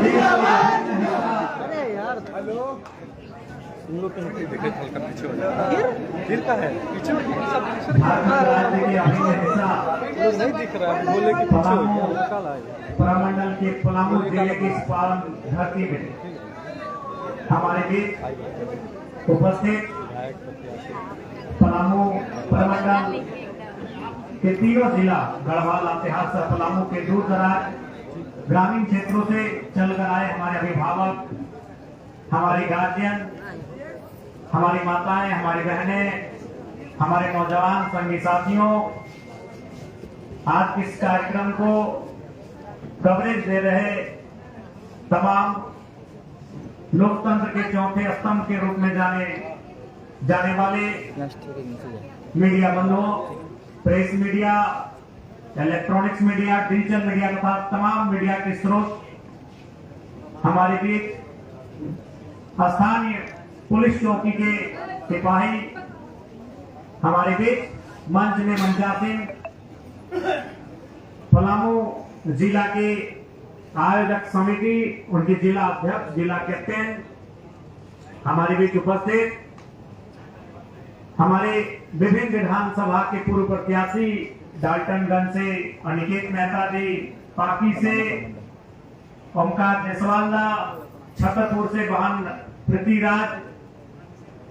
अरे यार हेलो तुम लोग नहीं देखे हल्का पीछे हो जाए फिर का है पीछे हो गया सब नहीं दिख रहा है बोले कि पीछे हो गया निकाल आया प्रमंडल के पलामू जिले की इस पावन धरती में हमारे बीच उपस्थित पलामू प्रमंडल के तीनों जिला गढ़वाल लातेहार से पलामू के दूर दराज ग्रामीण क्षेत्रों से चलकर आए हमारे अभिभावक, हमारे गार्जियन, हमारी माताएं, हमारी बहनें, हमारे नौजवान संगी साथियों, आज इस कार्यक्रम को कवरेज दे रहे तमाम लोकतंत्र के चौथे स्तंभ के रूप में जाने वाले मीडिया बंधुओं, press media, electronics media, digital media तथा तमाम मीडिया के स्रोत, हमारे बीच स्थानीय पुलिस चौकी के सिपाही, हमारे बीच मंच में मंचासीन, पलामू जिला के आयोजक समिति, उनके जिला अध्यक्ष, जिला कैप्टन, हमारे बीच उपस्थित हमारे विभिन्न विधानसभा के पूर्व प्रत्याशी डाल्टनगंज से अनिकेत मेहता जी, पाकी से ओमकार जायसवाल, छतरपुर से बहन पृथ्वीराज,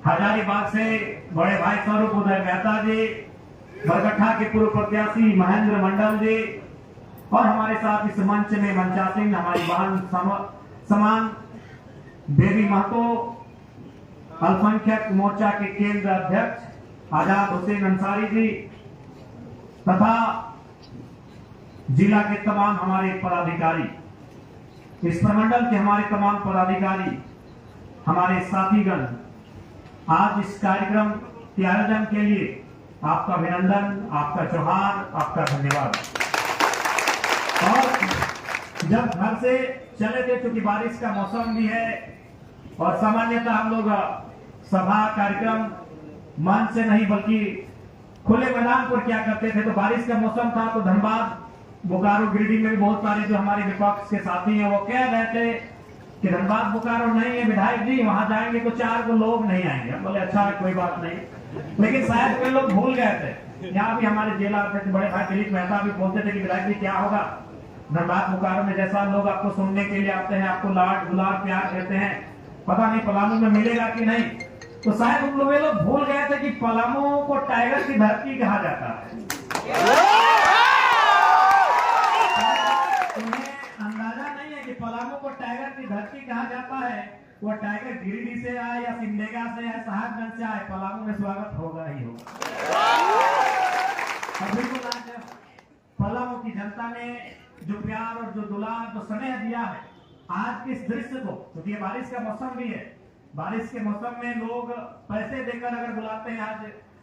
हजारीबाग से बड़े भाई स्वरूप उदय मेहता जी, बरगट्ठा के पूर्व प्रत्याशी महेंद्र मंडल जी, और हमारे साथ इस मंच में मंचासीन हमारी बहन समान देवी महतो, अल्पसंख्यक मोर्चा के केंद्र अध्यक्ष आजाद हुसैन अंसारी जी तथा जिला के तमाम हमारे पदाधिकारी, इस प्रमंडल के हमारे तमाम पदाधिकारी, हमारे साथीगण, आज इस कार्यक्रम के आयोजन के लिए आपका अभिनंदन, आपका जोहार, आपका धन्यवाद। और जब घर से चले थे, चूंकि बारिश का मौसम भी है और सामान्यतः हम लोग सभा कार्यक्रम मंच से नहीं बल्कि खुले मैदान पर क्या करते थे, तो बारिश का मौसम था तो धनबाद, बोकारो, गिरिडीह में भी बहुत सारे जो हमारे विपक्ष के साथी हैं वो कह रहे थे कि धनबाद बोकारो नहीं है विधायक जी, वहां जाएंगे तो 4 को लोग नहीं आएंगे। हम बोले अच्छा है, कोई बात नहीं, लेकिन शायद कोई लोग भूल गए थे। यहाँ भी हमारे जिला अध्यक्ष बड़े भाई दिलीप मेहता भी बोलते थे कि विधायक जी क्या होगा, धनबाद बोकारो में जैसा लोग आपको सुनने के लिए आते हैं, आपको लाड गुलाब प्यार देते हैं, पता नहीं पलामू में मिलेगा कि नहीं। तो शायद उन लोग भूल गए थे कि पलामू को टाइगर की धरती कहा जाता है। उन्हें अंदाजा नहीं है कि पलामू को टाइगर की धरती कहा जाता है। वो टाइगर गिरिडीह से आए या सिमडेगा से आए, साहबगंज से आए, पलामू में स्वागत होगा ही होगा। अभी तो आज पलामू की जनता ने जो प्यार और जो दुलार, जो स्नेह दिया है, आज के इस दृश्य को, क्योंकि बारिश का मौसम भी है, बारिश के मौसम में लोग पैसे देकर अगर बुलाते हैं, आज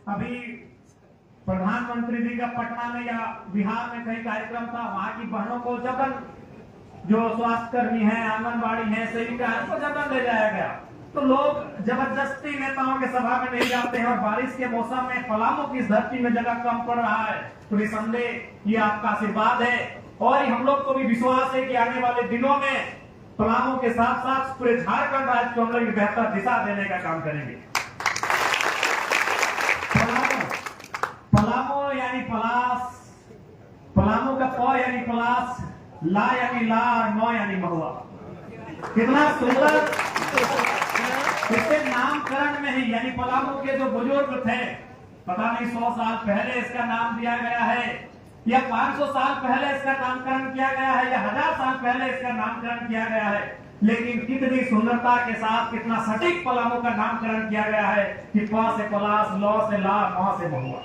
अभी प्रधानमंत्री जी का पटना में या बिहार में कहीं कार्यक्रम था, वहां की बहनों को जबरन, जो स्वास्थ्य कर्मी है, आंगनबाड़ी है, सेविका है, उनको जबरन ले जाया गया। तो लोग जबरदस्ती नेताओं के सभा में नहीं जाते हैं, और बारिश के मौसम में पलामू की इस धरती में जगह कम पड़ रहा है, तो निसंदेह ये आपका आशीर्वाद है। और हम लोग को भी विश्वास है कि आने वाले दिनों में पलामू के साथ साथ पूरे झारखंड राज्य को हम लोग बेहतर दिशा देने का काम करेंगे। पलामू यानी पलास, पलामू का प यानी पलास, ला यानी ला, और मौ यानी महुआ। कितना सुंदर इसके नामकरण में ही, यानी पलामू के जो बुजुर्ग थे, पता नहीं 100 साल पहले इसका नाम दिया गया है या 500 साल पहले इसका नामकरण किया गया है या 1000 साल पहले इसका नामकरण किया गया है, लेकिन कितनी सुंदरता के साथ, कितना सटीक पलामू का नामकरण किया गया है कि प से पलास, लौ से ला, मौ से महुआ।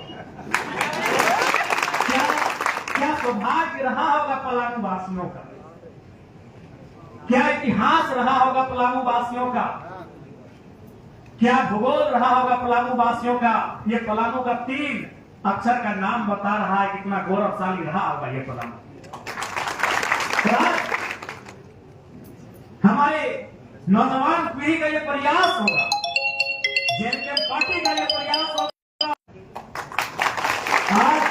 क्या सौभाग्य रहा होगा पलामू वासियों का, क्या इतिहास रहा होगा पलामू वासियों का, क्या भूगोल रहा होगा पलामू वासियों का। ये पलामू का 3 अक्षर का नाम बता रहा है कितना गौरवशाली रहा होगा ये पलामू। हमारे नौजवान पीढ़ी का ये प्रयास होगा, जेएमएम पार्टी का ये प्रयास होगा, आज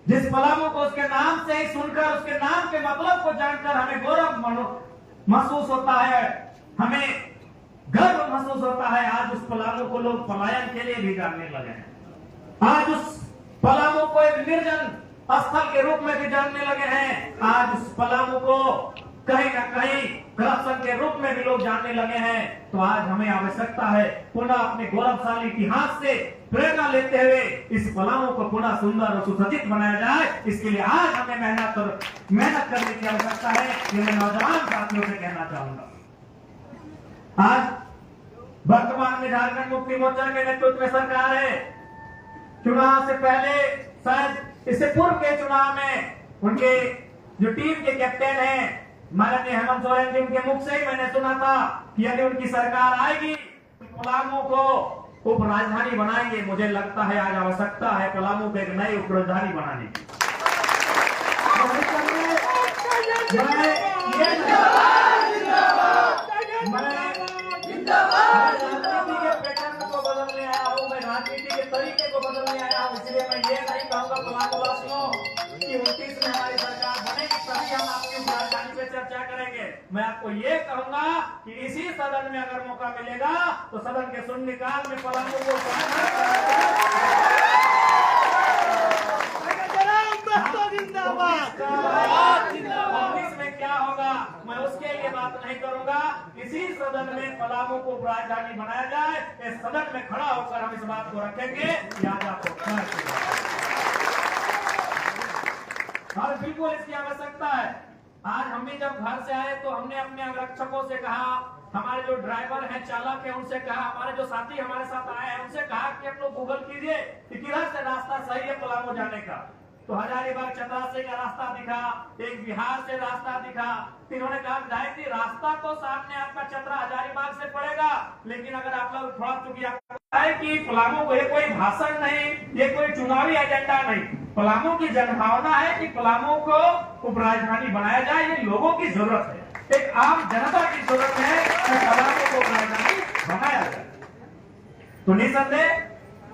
जिस पलामू को उसके नाम से ही सुनकर, उसके नाम के मतलब को जानकर हमें गौरव महसूस होता है, हमें गर्व महसूस होता है। आज उस पलामू को लोग पलायन के लिए भी जानने लगे हैं। आज उस पलामू को एक निर्जन स्थल के रूप में भी जानने लगे हैं। आज उस पलामू को कहीं ना कहीं करप्शन के रूप में भी लोग जानने लगे हैं। तो आज हमें आवश्यकता है पुनः अपने गौरवशाली इतिहास से प्रेरणा लेते हुए इस पलामू को पुनः सुंदर और सुसज्जित बनाया जाए। इसके लिए आज हमें मेहनत करने की आवश्यकता है। ये मैं नौजवान साथियों से कहना चाहूंगा। आज वर्तमान में झारखंड मुक्ति मोर्चा के नेतृत्व में सरकार है। चुनाव से पहले, शायद इससे पूर्व के चुनाव में उनके जो टीम के कैप्टन हैं माननीय हेमंत सोरेन जी, उनके मुख से ही मैंने सुना था कि यदि उनकी सरकार आएगी तो पलामू को उप राजधानी बनाएंगे। मुझे लगता है आज आवश्यकता है पलामू को एक नई उप राजधानी बनाने की। राजनीति के पैटर्न को बदलने आया हूँ, मैं राजनीति के तरीके को बदलने आया हूँ। इसलिए मैं ये नहीं कहूँगा पलामू वासियों कि 29 में हमारी सरकार बनेगी तभी हम आपकी उप राजधानी पे चर्चा करेंगे। मैं आपको ये कहूंगा कि इसी सदन में अगर मौका मिलेगा तो सदन के शून्यकाल में पलामू को में क्या होगा मैं उसके लिए बात नहीं करूंगा। इसी सदन में पलामू को राजधानी बनाया जाए। इस सदन में खड़ा होकर हम इस बात को रखेंगे। याद आपको और बिल्कुल इसकी आवश्यकता है। आज हम भी जब घर से आए तो हमने अपने अंगरक्षकों से कहा, हमारे जो ड्राइवर हैं, चालक हैं, उनसे कहा, हमारे जो साथी हमारे साथ आए हैं उनसे कहा कि आप लोग गूगल कीजिए कि किधर से रास्ता सही है पलामू जाने का। तो हजारीबाग चतरा का रास्ता दिखा, एक बिहार से रास्ता दिखा। फिर उन्होंने कहा विधायक जी रास्ता तो सामने आपका चतरा हजारीबाग से पड़ेगा, लेकिन अगर आप लोग थोड़ा चूंकि है कि पलामू को ये कोई भाषण नहीं, ये कोई चुनावी एजेंडा नहीं, पलामू की जनभावना है कि पलामू को उपराजधानी बनाया जाए। ये लोगों की जरूरत है, एक आम जनता की जरूरत है कि पलामू को उपराजधानी बनाया जाए। तो निसंदेह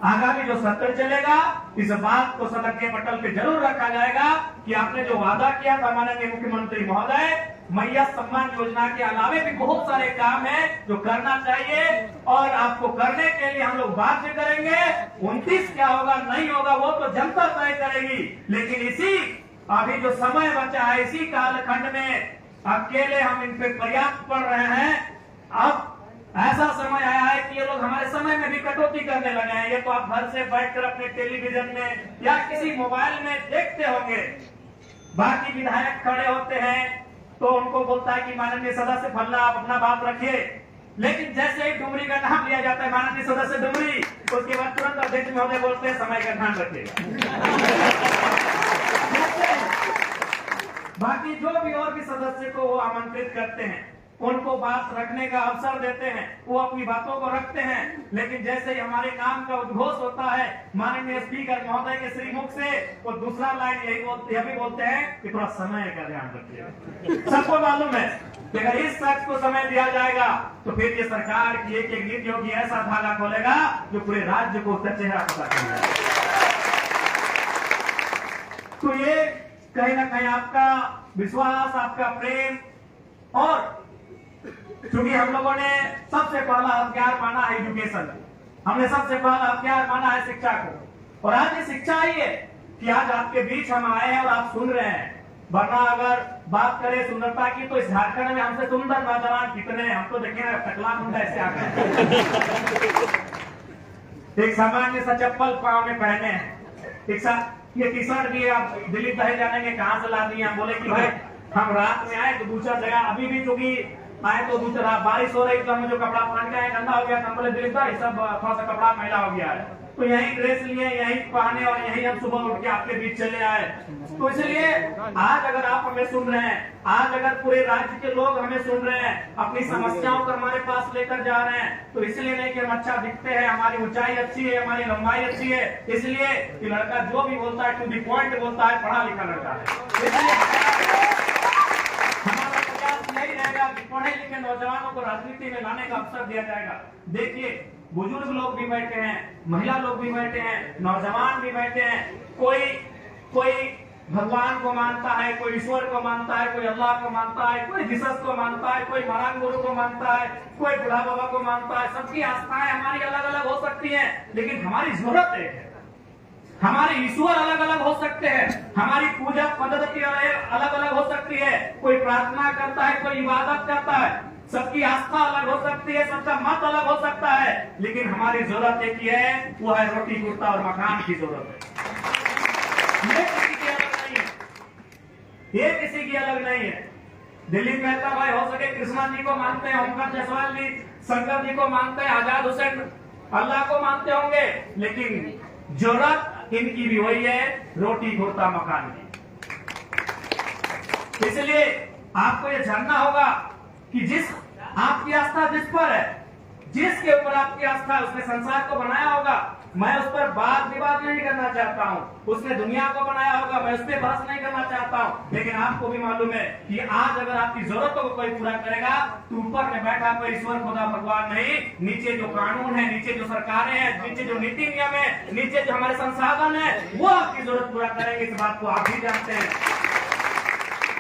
आगामी जो सत्र चलेगा इस बात को सदन के पटल पे जरूर रखा जाएगा कि आपने जो वादा किया था माननीय मुख्यमंत्री महोदय, मैया सम्मान योजना के अलावे भी बहुत सारे काम है जो करना चाहिए और आपको करने के लिए हम लोग बात भी करेंगे। 29 क्या होगा नहीं होगा वो तो जनता तय करेगी, लेकिन इसी अभी जो समय बचा है इसी कालखंड में अकेले हम इन पे पर्याप्त पड़ रहे हैं। अब ऐसा समय आया है कि ये लोग हमारे समय में भी कटौती करने लगे हैं। ये तो आप घर से बैठकर अपने टेलीविजन में या किसी मोबाइल में देखते होंगे। बाकी विधायक खड़े होते हैं तो उनको बोलता है कि माननीय सदस्य फल्ला आप अपना बात रखिए, लेकिन जैसे ही डुमरी का नाम लिया जाता है माननीय सदस्य डुमरी, उसके बाद तुरंत अध्यक्ष महोदय बोलते हैं समय का ध्यान रखिएगा। बाकी जो भी और भी सदस्य को वो आमंत्रित करते हैं, उनको बात रखने का अवसर देते हैं, वो अपनी बातों को रखते हैं, लेकिन जैसे ही हमारे नाम का उद्घोष होता है माननीय स्पीकर महोदय के श्रीमुख से, वो दूसरा लाइन यह भी बोलते हैं कि थोड़ा समय का ध्यान रखिए। सबको मालूम है कि अगर इस शख्स को समय दिया जाएगा तो फिर ये सरकार की एक नीतियों की ऐसा धागा खोलेगा जो पूरे राज्य को उसका चेहरा पता चलेगा। तो ये कहीं ना कहीं आपका विश्वास, आपका प्रेम, और क्योंकि हम लोगों ने सबसे पहला हथियार माना है एजुकेशन, हमने सबसे पहला हथियार माना है शिक्षा को, और आज ये शिक्षा ही है कि आज आपके बीच हम आए हैं और आप सुन रहे हैं। वरना अगर बात करें सुंदरता की तो इस झारखंड में हमसे सुंदर नौजवान कितने, हम तो देखे टकला मुंडा ऐसे आ गए, एक सामान्य सा चप्पल पाँव में पहने हैं, ये टी शर्ट भी आप दिल्ली दहे जानेंगे कहाँ से ला दिए। हम बोले कि भाई हम रात में आए तो दूसरा जगह, अभी भी चूंकि आए तो दूसरा बारिश हो रही तो हमें जो कपड़ा पहन के आए गंदा हो गया, हम बोले दिलीप भाई सब थोड़ा सा कपड़ा मैला हो गया है, तो यही ड्रेस लिए, यही पहने और यही हम सुबह उठ के आपके बीच चले आए। तो इसलिए आज अगर आप हमें सुन रहे हैं, आज अगर पूरे राज्य के लोग हमें सुन रहे हैं, अपनी समस्याओं को हमारे पास लेकर जा रहे हैं, तो इसलिए नहीं कि हम अच्छा दिखते हैं, हमारी ऊंचाई अच्छी है, हमारी लंबाई अच्छी है, इसलिए कि लड़का जो भी बोलता है टू दी पॉइंट बोलता है, पढ़ा लिखा लड़का है। इसलिए हमारा प्रयास यही रहेगा कि पढ़े लिखे नौजवानों को राजनीति में लाने का अवसर दिया जाएगा। देखिए बुजुर्ग लोग भी बैठे हैं, महिला लोग भी बैठे हैं, नौजवान भी बैठे हैं, कोई भगवान को मानता है, कोई ईश्वर को मानता है, कोई अल्लाह को मानता है, कोई जीसस को मानता है, कोई महाराज गुरु को मानता है, कोई बुढ़ा बाबा को मानता है। सबकी आस्थाएं हमारी अलग अलग हो सकती हैं, लेकिन हमारी जरूरत एक है। हमारे ईश्वर अलग अलग हो सकते हैं, हमारी पूजा पद्धति अलग अलग हो सकती है। कोई प्रार्थना करता है, कोई इबादत करता है, सबकी आस्था अलग हो सकती है, सबका मत अलग हो सकता है, लेकिन हमारी जरूरत एक ही है, वो है रोटी कुर्ता और मकान की जरूरत है। ये किसी की अलग नहीं है, ये किसी की अलग नहीं है। दिलीप मेहता भाई हो सके कृष्णा जी को मानते हैं, ओमकार जायसवाल जी शंकर जी को मानते हैं, आजाद हुसैन अल्लाह को मानते होंगे, लेकिन जरूरत इनकी भी वही है, रोटी कुर्ता मकान की। इसलिए आपको ये जानना होगा कि जिस आपकी आस्था जिस पर है, जिसके ऊपर आपकी आस्था है, उसने संसार को बनाया होगा। मैं उस पर बात विवाद नहीं करना चाहता हूँ, उसने दुनिया को बनाया होगा, मैं उस पर बहस नहीं करना चाहता हूँ, लेकिन आपको भी मालूम है कि आज अगर आपकी जरूरतों को कोई पूरा करेगा तो ऊपर में बैठा कोई ईश्वर खुदा भगवान नहीं, नीचे जो कानून है, नीचे जो सरकारें हैं, नीचे जो नीति नियम है, नीचे जो हमारे संसाधन है, वो आपकी जरूरत पूरा करेंगे। इस बात को आप भी जानते हैं,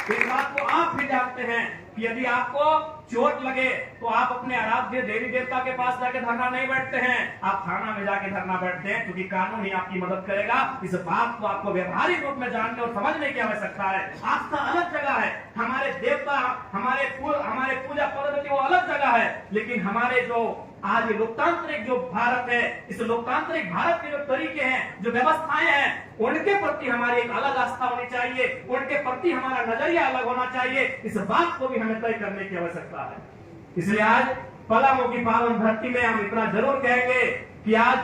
इस बात को आप भी जानते हैं कि यदि आपको चोट लगे तो आप अपने आराध्य देवी देवता के पास जाके धरना नहीं बैठते हैं, आप थाना में जाके धरना बैठते हैं, क्योंकि कानून ही आपकी मदद करेगा। इस बात को आपको व्यवहारिक रूप में जानने और समझने की आवश्यकता है। आस्था अलग जगह है, हमारे देवता, हमारे पूजा पद्धति वो अलग जगह है, लेकिन हमारे जो आज लोकतांत्रिक जो भारत है, इस लोकतांत्रिक भारत के जो तरीके हैं, जो व्यवस्थाएं हैं, उनके प्रति हमारी एक अलग आस्था होनी चाहिए, उनके प्रति हमारा नजरिया अलग होना चाहिए। इस बात को भी हमें तय करने की आवश्यकता है। इसलिए आज पलामू की पावन धरती में हम इतना जरूर कहेंगे कि आज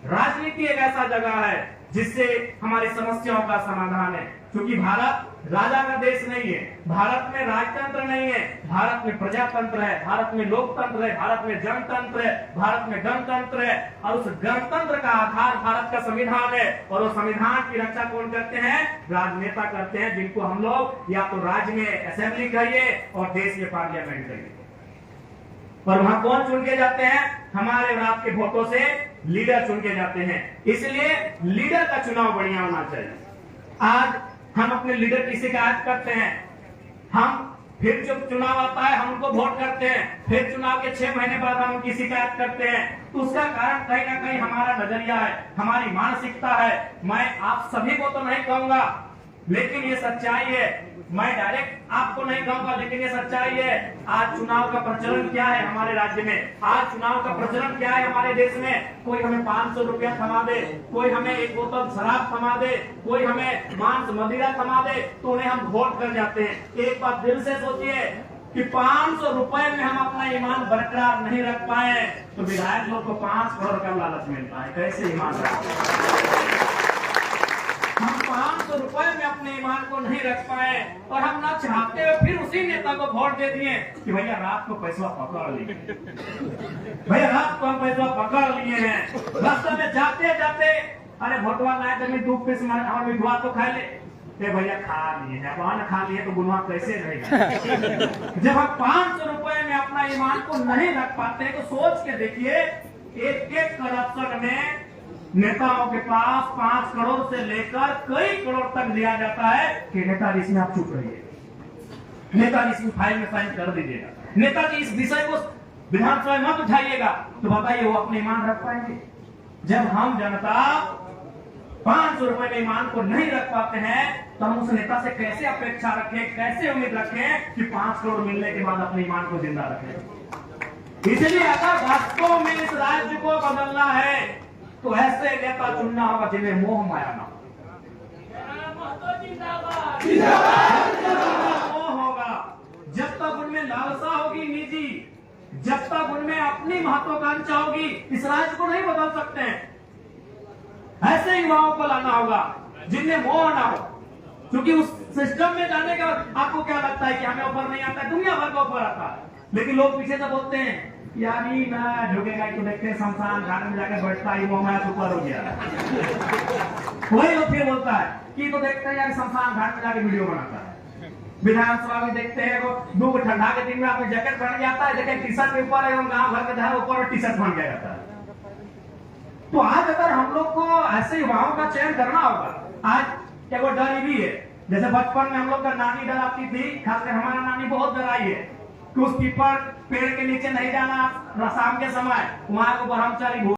राजनीति एक ऐसा जगह है जिससे हमारी समस्याओं का समाधान है, क्योंकि भारत राजा का देश नहीं है, भारत में राजतंत्र नहीं है, भारत में प्रजातंत्र है, भारत में लोकतंत्र है, भारत में जनतंत्र है, भारत में गणतंत्र है, और उस गणतंत्र का आधार भारत का संविधान है। और उस संविधान की रक्षा कौन करते हैं? राजनेता करते हैं, जिनको हम लोग या तो राज्य में असेंबली कहिए और देश में पार्लियामेंट कहिए। और वहां कौन चुन के जाते हैं? हमारे और आपके वोटों से लीडर चुन के जाते हैं। इसलिए लीडर का चुनाव बढ़िया होना चाहिए। आज हम अपने लीडर की शिकायत करते हैं, हम फिर जब चुनाव आता है हम उनको वोट करते हैं, फिर चुनाव के 6 महीने बाद हम उनकी शिकायत करते हैं, तो उसका कारण कहीं ना कहीं हमारा नजरिया है, हमारी मानसिकता है। मैं आप सभी को तो नहीं कहूंगा, लेकिन ये सच्चाई है, मैं डायरेक्ट आपको नहीं कहूंगा, लेकिन ये सच्चाई है। आज चुनाव का प्रचलन क्या है हमारे राज्य में? आज चुनाव का प्रचलन क्या है हमारे देश में? कोई हमें 500 रुपया थमा दे, कोई हमें एक बोतल शराब थमा दे, कोई हमें मांस मदिरा थमा दे, तो उन्हें हम वोट कर जाते हैं। एक बात दिल से सोचिए कि 500 रुपए में हम अपना ईमान बरकरार नहीं रख पाए तो विधायक लोग को 5 करोड़ का लालच मिलता है। कैसे ईमान रखें? हम 500 रुपए में अपने ईमान को नहीं रख पाए और हम ना चाहते हुए फिर उसी नेता को वोट दे दिए कि भैया रात को पैसा पकड़ लिए, भैया रात को हम पैसा पकड़ लिए हैं। रास्ते में जाते जाते अरे वोटवा लाए तो मैं 2 पीस और मिठुआ तो खा ले, भैया खा लिए, जब खा लिए तो गुनाह कैसे रहेगा? जब हम 500 रुपए में अपना ईमान को नहीं रख पाते तो सोच के देखिए, एक करप्शन में नेताओं के पास 5 करोड़ से लेकर कई करोड़ तक दिया जाता है कि नेताजी इसमें आप चुप रहिए, नेताजी इसमें फाइल में साइन कर दीजिएगा, नेताजी इस विषय को विधानसभा में मत उठाइएगा। तो बताइए वो अपने ईमान रख पाएंगे? जब हम जनता 500 रुपए में ईमान को नहीं रख पाते हैं तो हम उस नेता से कैसे अपेक्षा रखें, कैसे उम्मीद रखें कि 5 करोड़ मिलने के बाद अपने ईमान को जिंदा रखें? इसलिए अगर वास्तव में इस राज्य को बदलना है तो ऐसे नेता चुनना होगा जिन्हें मोह माया ना होगा। जब तक उनमें लालसा होगी निजी, जब तक उनमें अपनी महत्वाकांक्षा होगी, इस राज्य को नहीं बदल सकते हैं। ऐसे युवाओं को लाना होगा जिनमें मोह ना हो, क्योंकि उस सिस्टम में जाने के बाद आपको क्या लगता है कि हमें ऑफर नहीं आता है? दुनिया भर का ऑफर आता है, लेकिन लोग पीछे से बोलते हैं यार ही ना झुकेगा तो देखते हैं शमशान घाट में जाकर बैठता है, मोह माया ऊपर हो गया। वही लोग फिर बोलता है कि तो देखते हैं यार शमशान घाट में जाकर वीडियो बनाता है। विधानसभा में देखते हैं वो 2 ठंडा के दिन में आपने जैकेट पहन जाता है, देखें टी शर्ट के ऊपर है, गाँव भर के धार ऊपर टी शर्ट पहन के जाता है। तो आज अगर हम लोग को ऐसे युवाओं का चयन करना होगा, आज क्या वो डर भी है जैसे बचपन में हम लोग का नानी डराती थी, खासकर हमारा नानी बहुत डराई है कि उस पीपल पेड़ के नीचे नहीं जाना शाम के समय, वहां को ब्रह्मचारी